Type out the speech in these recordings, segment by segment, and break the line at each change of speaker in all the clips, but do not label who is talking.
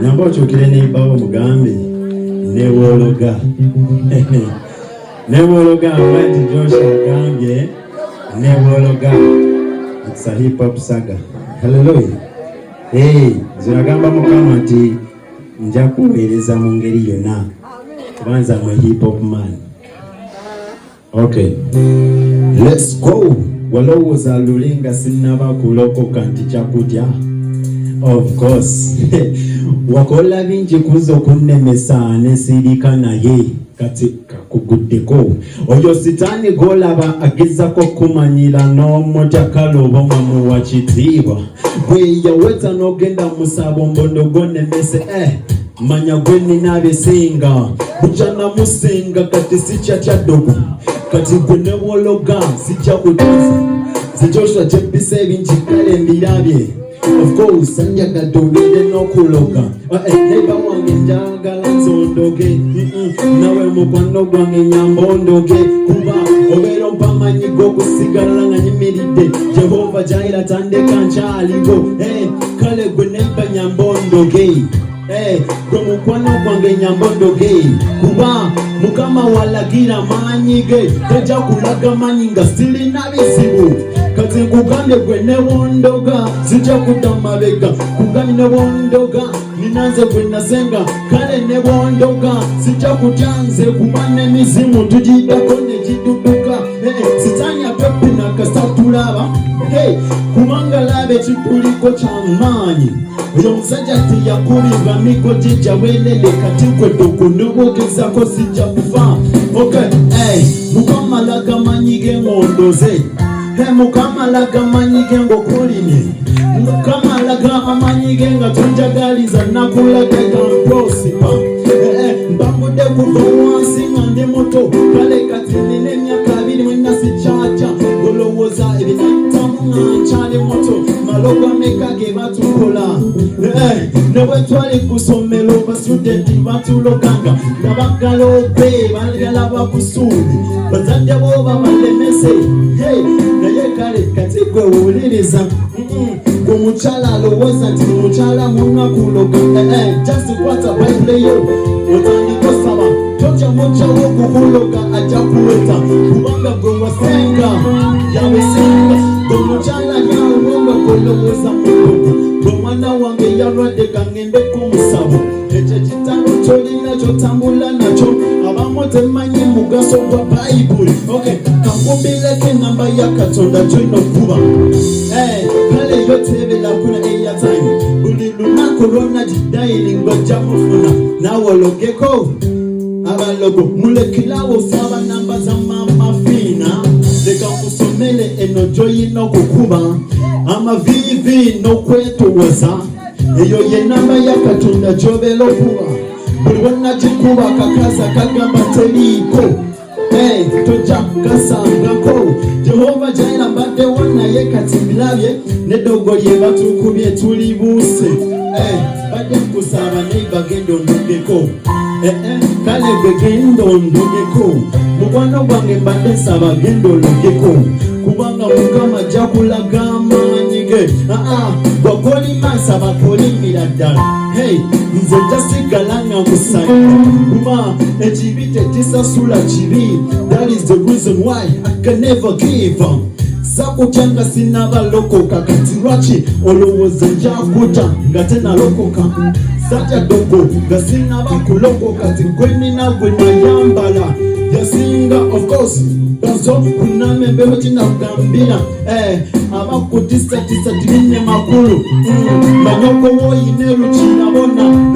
Namba ochokere neibawo mugambe Nebwondoga. Nebwondoga Almighty Joshua agambye Nebwondoga. It's a hip hop saga. Hallelujah. Zinagamba Mukama nti nja kuweereza mu ngeri yonna. Kubanza mwe hip hop man. Okay. Let's go. Walowooza lulinga sinnaba kulokoka nti kyakutya. Of course. Wakola bingi kuzo kunnemesa nesirika naye kati kakuguddeko. Oyo sitaani golaba agezako kumanyira n'omutakalo bomamu wa kitiibwa. Bwe yaweza n'ogenda musabo mbondogo nemmese manya gwe nina bisinga. Bukya namusinga kati sikyatya ddogo. Kati gwe Nebwondoga sijja kutuuza. Zijoshua kyempisa ebingi kale mbirabye. Of course, anjagadde obeere n'okuloga. Neiba wange njagala nzondoge. Nawe mukwano gwange nyamba ondoge. Kuba obeera ompamanyi g'okusigala nga nyimiridde. Jehova Jaira tandeka nkyaligo. Kale gwe neiba nyamba ondoge. Gwe mukwano gwange nyamba ondoge. Kuba Mukama walagira maanyi ge. Tajja kulaga maanyi nga sirina bizibu. Kati nkugambye gwe Nebwondoga sijja kudda mabega. Kugambye Nebwondoga ninanze gwe nasenga. Kale Nebwondoga sijja kutya nze kuba n'emizimu tugiddako ne gidduduka. Sitaani atweppina kasatulaba. Kubanga laba ekituliko ky'amaanyi. Oyo omusajja teyakubibwa miko gijja bwelele kati gwe tokunobogezako sijja kufa. Mukama laga maanyi ge ngondoze. Mukama laga amanyi ge ng'okolimye. Mukama laga amanyi ge nga tonjagaliza nakulaga gamprosipa. Mbambudde kuva wansi nga ndi muto. Kale kati nina emyaka 2 mwena sikyakya. Olowooza ebinayitamu nga nkyali muto. Malogo ameka ge batukola. Ne bwe twali ku ssomero basitudenti batuloganga. Nabagalobe balagala bakusuubi. Bazadde bo babalemese. Naye kale kati gwe wuliriza. Gwe mukyala alowooza nti mukyala munakuloga. Just kwata Bible yo otandika osaba. Totya mukyala okukuloga ajja kuweta. Kubanga gwe wasenga yawesenga. Gwe mukyala yalonga golowooza mulogo. Gwe mwana wange yalwadde kangende ku musabo. Ekyo kitalo kyolina kyotambula nakyo. Abamu temanyi mugaso gwa Bayibuli. Kankumbireko enamba ya Katonda gy'olina okuba. Kale yo tebeera kuna airtime. Buli lunaku lwonna gidayiringa ojja mufuna. Naawe ologeko abalogo mulekerawo osaba namba za Mama Fiina. Leka nkusomere eno gy'olina okukuba. Amaviivi n'okwetowaza. Eyo ye namba ya Katonda gy'obeera okuba. Buli wonna gikuba akakazi akagamba teriiko. Tojja kasangako. Jehova Jaira mbaddewo naye kati mbirabye n'eddogo lye batukubye tuli buuse. Badde nkusaba neiba genda ondogeko. Kale gwe genda ondogeko. Mukwano gwange mbadde nsaba genda ondogeko. Kubanga Mukama ajja kulaga amaanyi ge. Bw'akolima nsaba kolimira ddala. Nze jasigala nga nkusanya. Kuba ekibi tekisasula kibi. That is the reason why I can never give up. Sakutyanga sinabalokoka kati lwaki olowooza njakuta nga tenalokoka. Satya dogo nga sinabakulokoka kati gwe nina gwe nayambala. Yasinga of course. Bazo kunamembeho kinakugambira. Abakutisa tibine makulu. Manyoko woyine lukinabona.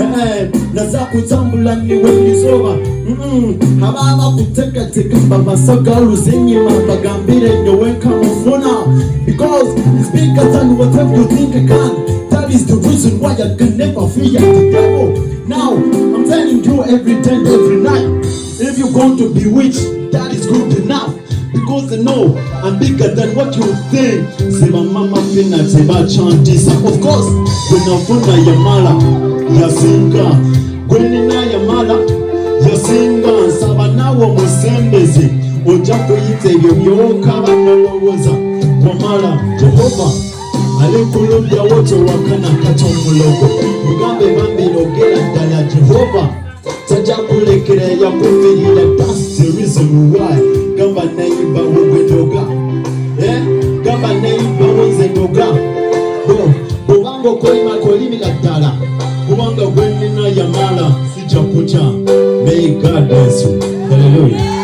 Naza kutambula niwe lizoba. Ababa kutekateka babasaga luzenyima bagambire nyowe kamufuna. Because it's bigger than whatever you think I can. That is the reason why I can never fear the devil. Now, I'm telling you every day, every night. If you're going to bewitch, that is good enough. Because they know I'm bigger than what you think. Seba Mama Fiina seba chantisa. Of course, when afuna yamala yasinga. Gwenina yamala yasinga. Nsaba nawo musembezi. Ojja kuyita ebyo by'okaba n'olowooza. Wamala Jehova ali kuludda wote wakana kati omulogo mugambe bambi logera ddala Jehova tajja kulekera yakufirira. That's the reason why gamba nayiba wogwendoga gamba nayiba wonzendoga kubanga okolima kolimira ddala kubanga gwenina yamala sijja kutya. May God bless you. Hallelujah.